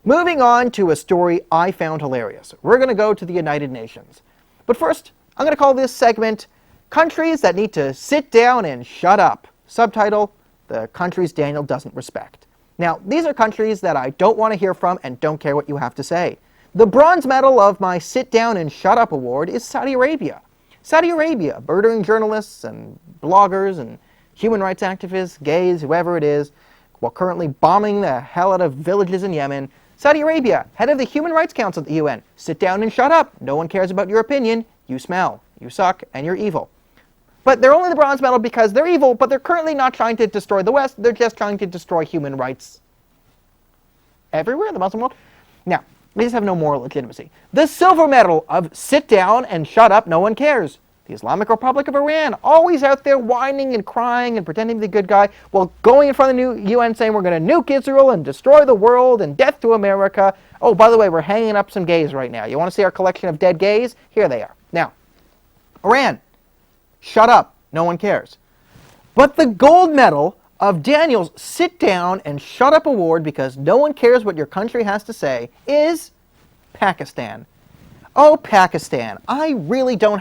Moving on to a story I found hilarious. We're going to go to the United Nations. But first, I'm going to call this segment Countries That Need to Sit Down and Shut Up. Subtitle, The Countries Daniel Doesn't Respect. Now, these are countries that I don't want to hear from and don't care what you have to say. The bronze medal of my Sit Down and Shut Up award is Saudi Arabia. Saudi Arabia, murdering journalists and bloggers and human rights activists, gays, whoever it is, while currently bombing the hell out of villages in Yemen. Saudi Arabia, head of the Human Rights Council at the UN. Sit down and shut up. No one cares about your opinion. You smell. You suck. And you're evil. But they're only the bronze medal because they're evil, but they're currently not trying to destroy the West. They're just trying to destroy human rights everywhere in the Muslim world. Now, they just have no moral legitimacy. The silver medal of sit down and shut up. No one cares. The Islamic Republic of Iran, always out there whining and crying and pretending to be the good guy, while going in front of the new UN saying we're going to nuke Israel and destroy the world and death to America. Oh, by the way, we're hanging up some gays right now. You want to see our collection of dead gays? Here they are. Now, Iran, shut up. No one cares. But the gold medal of Daniel's Sit Down and Shut Up award, because no one cares what your country has to say, is Pakistan. Oh, Pakistan, I really don't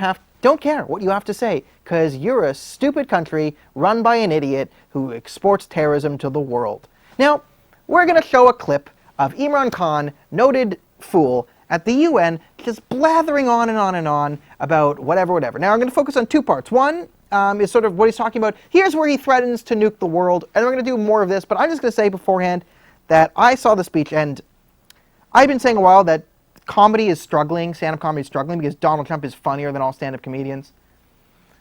care what you have to say, because you're a stupid country run by an idiot who exports terrorism to the world. Now, we're going to show a clip of Imran Khan, noted fool, at the UN, just blathering on and on and on about whatever. Now, I'm going to focus on two parts. One is sort of what he's talking about. Here's where he threatens to nuke the world, and we're going to do more of this, but I'm just going to say beforehand that I saw the speech, and I've been saying a while that comedy is struggling, stand-up comedy is struggling, because Donald Trump is funnier than all stand-up comedians.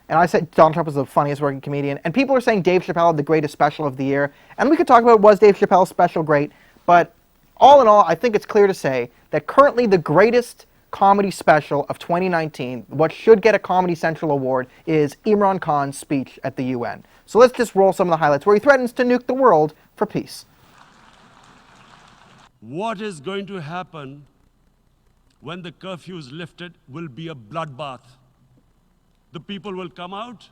And I said Donald Trump was the funniest working comedian. And people are saying Dave Chappelle had the greatest special of the year. And we could talk about, was Dave Chappelle's special great? But all in all, I think it's clear to say that currently the greatest comedy special of 2019, what should get a Comedy Central award, is Imran Khan's speech at the UN. So let's just roll some of the highlights where he threatens to nuke the world for peace. What is going to happen when the curfew is lifted will be a bloodbath. The people will come out.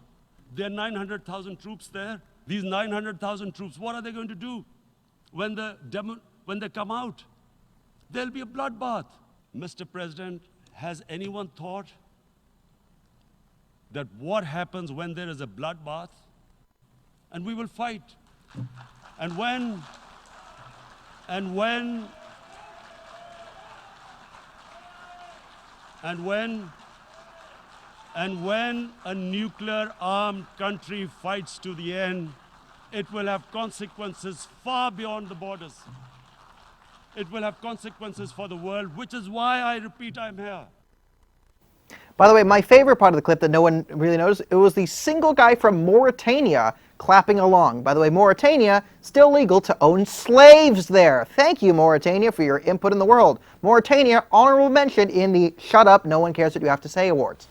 There are 900,000 troops there. These 900,000 troops, what are they going to do when they come out? There'll be a bloodbath. Mr. President, has anyone thought that what happens when there is a bloodbath? And we will fight. And when a nuclear-armed country fights to the end, it will have consequences far beyond the borders. It will have consequences for the world, which is why I repeat I'm here. By the way, my favorite part of the clip that no one really noticed, it was the single guy from Mauritania clapping along. By the way, Mauritania, still legal to own slaves there. Thank you, Mauritania, for your input in the world. Mauritania, honorable mention in the Shut Up, No One Cares What You Have to Say awards.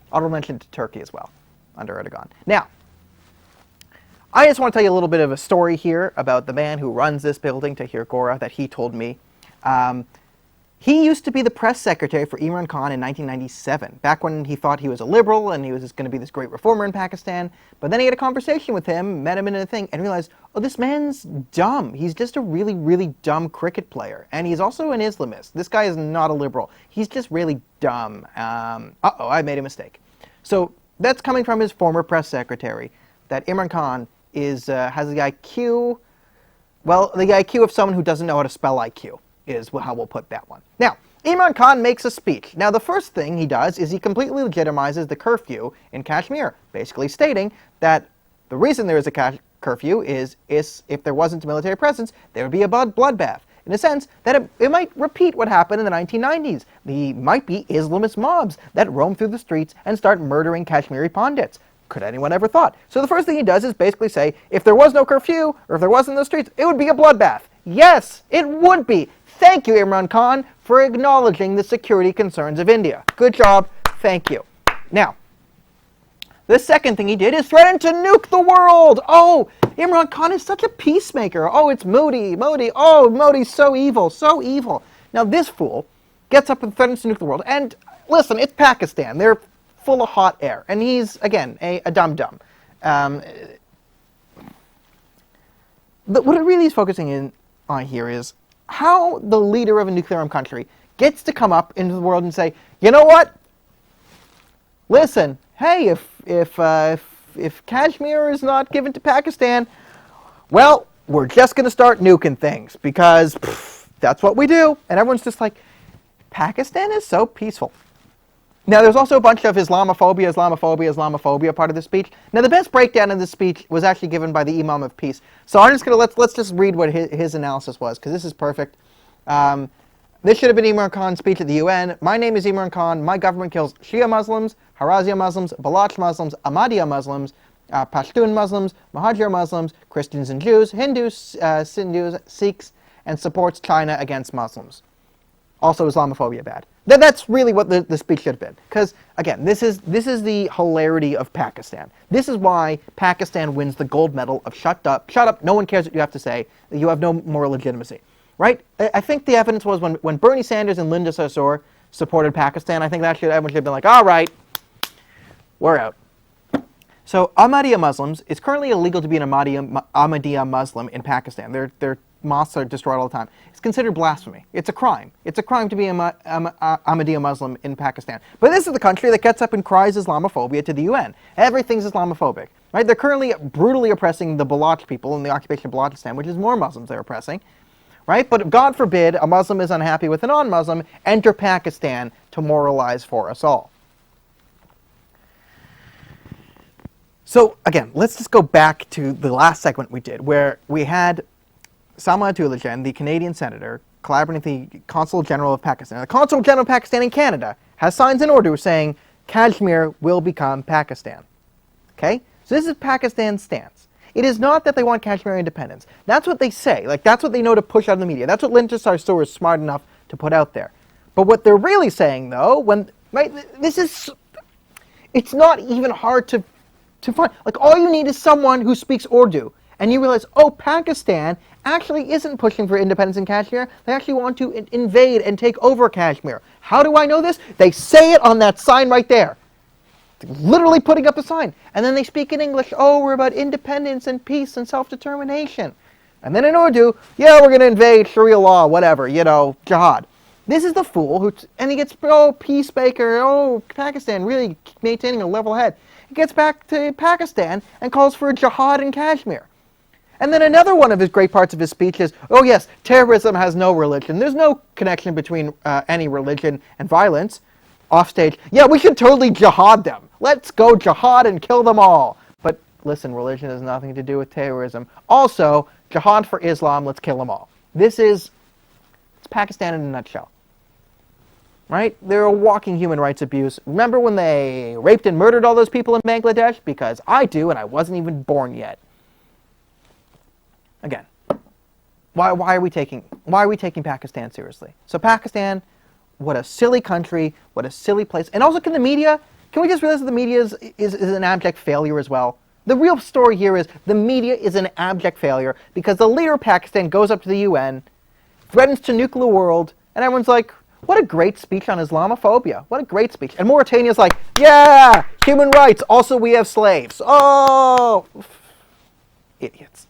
Honorable mention to Turkey as well, under Erdogan. Now, I just want to tell you a little bit of a story here about the man who runs this building, Tahir Gora, that he told me. He used to be the press secretary for Imran Khan in 1997, back when he thought he was a liberal and he was just going to be this great reformer in Pakistan. But then he had a conversation with him, met him in a thing, and realized, oh, this man's dumb. He's just a really, really dumb cricket player. And he's also an Islamist. This guy is not a liberal. He's just really dumb. Uh-oh, I made a mistake. So that's coming from his former press secretary, that Imran Khan has the IQ, well, the IQ of someone who doesn't know how to spell IQ. Is how we'll put that one. Now, Imran Khan makes a speech. Now, the first thing he does is he completely legitimizes the curfew in Kashmir, basically stating that the reason there is a curfew is if there wasn't a military presence, there would be a bloodbath. In a sense, that it might repeat what happened in the 1990s. There might be Islamist mobs that roam through the streets and start murdering Kashmiri Pandits. Could anyone ever thought? So the first thing he does is basically say, if there was no curfew, or if there wasn't in the streets, it would be a bloodbath. Yes, it would be. Thank you, Imran Khan, for acknowledging the security concerns of India. Good job. Thank you. Now, the second thing he did is threaten to nuke the world. Oh, Imran Khan is such a peacemaker. Oh, it's Modi. Oh, Modi's so evil, so evil. Now, this fool gets up and threatens to nuke the world. And listen, it's Pakistan. They're full of hot air. And he's, again, a dum-dum. What it really is focusing in on here is how the leader of a nuclear-armed country gets to come up into the world and say, you know what? Listen, hey, if Kashmir is not given to Pakistan, well, we're just going to start nuking things because that's what we do. And everyone's just like, Pakistan is so peaceful. Now, there's also a bunch of Islamophobia part of the speech. Now, the best breakdown of this speech was actually given by the Imam of Peace. So I'm just going to let's just read what his analysis was, because this is perfect. This should have been Imran Khan's speech at the UN. My name is Imran Khan. My government kills Shia Muslims, Harazia Muslims, Baloch Muslims, Ahmadiyya Muslims, Pashtun Muslims, Muhajir Muslims, Christians and Jews, Hindus, Sindhus, Sikhs, and supports China against Muslims. Also, Islamophobia bad. That's really what the speech should have been. Because, again, this is the hilarity of Pakistan. This is why Pakistan wins the gold medal of shut up, no one cares what you have to say, you have no moral legitimacy. Right? I think the evidence was when Bernie Sanders and Linda Sarsour supported Pakistan, I think everyone should have been like, all right, we're out. So Ahmadiyya Muslims, it's currently illegal to be an Ahmadiyya Muslim in Pakistan. Their mosques are destroyed all the time. It's considered blasphemy. It's a crime. It's a crime to be an Ahmadiyya Muslim in Pakistan. But this is the country that gets up and cries Islamophobia to the UN. Everything's Islamophobic. Right? They're currently brutally oppressing the Baloch people in the occupation of Balochistan, which is more Muslims they're oppressing. Right? But God forbid a Muslim is unhappy with a non-Muslim, enter Pakistan to moralize for us all. So again, let's just go back to the last segment we did, where we had Salma Atulajan, the Canadian senator, collaborating with the Consul General of Pakistan. The Consul General of Pakistan in Canada has signs in order saying Kashmir will become Pakistan. Okay? So this is Pakistan's stance. It is not that they want Kashmir independence. That's what they say. Like, that's what they know to push out in the media. That's what Linda Sarsour is smart enough to put out there. But what they're really saying, though, it's not even hard to find. Like, all you need is someone who speaks Urdu, and you realize, oh, Pakistan actually isn't pushing for independence in Kashmir. They actually want to invade and take over Kashmir. How do I know this? They say it on that sign right there. They're literally putting up a sign. And then they speak in English, oh, we're about independence and peace and self-determination. And then in Urdu, yeah, we're going to invade, Sharia law, whatever, jihad. This is the fool and he gets, oh, peacemaker, oh, Pakistan really maintaining a level head. He gets back to Pakistan and calls for a jihad in Kashmir. And then another one of his great parts of his speech is, oh yes, terrorism has no religion. There's no connection between any religion and violence. Offstage, yeah, we should totally jihad them. Let's go jihad and kill them all. But listen, religion has nothing to do with terrorism. Also, jihad for Islam, let's kill them all. It's Pakistan in a nutshell. Right? They're a walking human rights abuse. Remember when they raped and murdered all those people in Bangladesh? Because I do, and I wasn't even born yet. Again, why are we taking Pakistan seriously? So Pakistan, what a silly country, what a silly place. And also, can we just realize that the media is an abject failure as well? The real story here is the media is an abject failure because the leader of Pakistan goes up to the UN, threatens to nuke the world, and everyone's like, what a great speech on Islamophobia. What a great speech. And Mauritania's like, yeah, human rights. Also, we have slaves. Oh, idiots.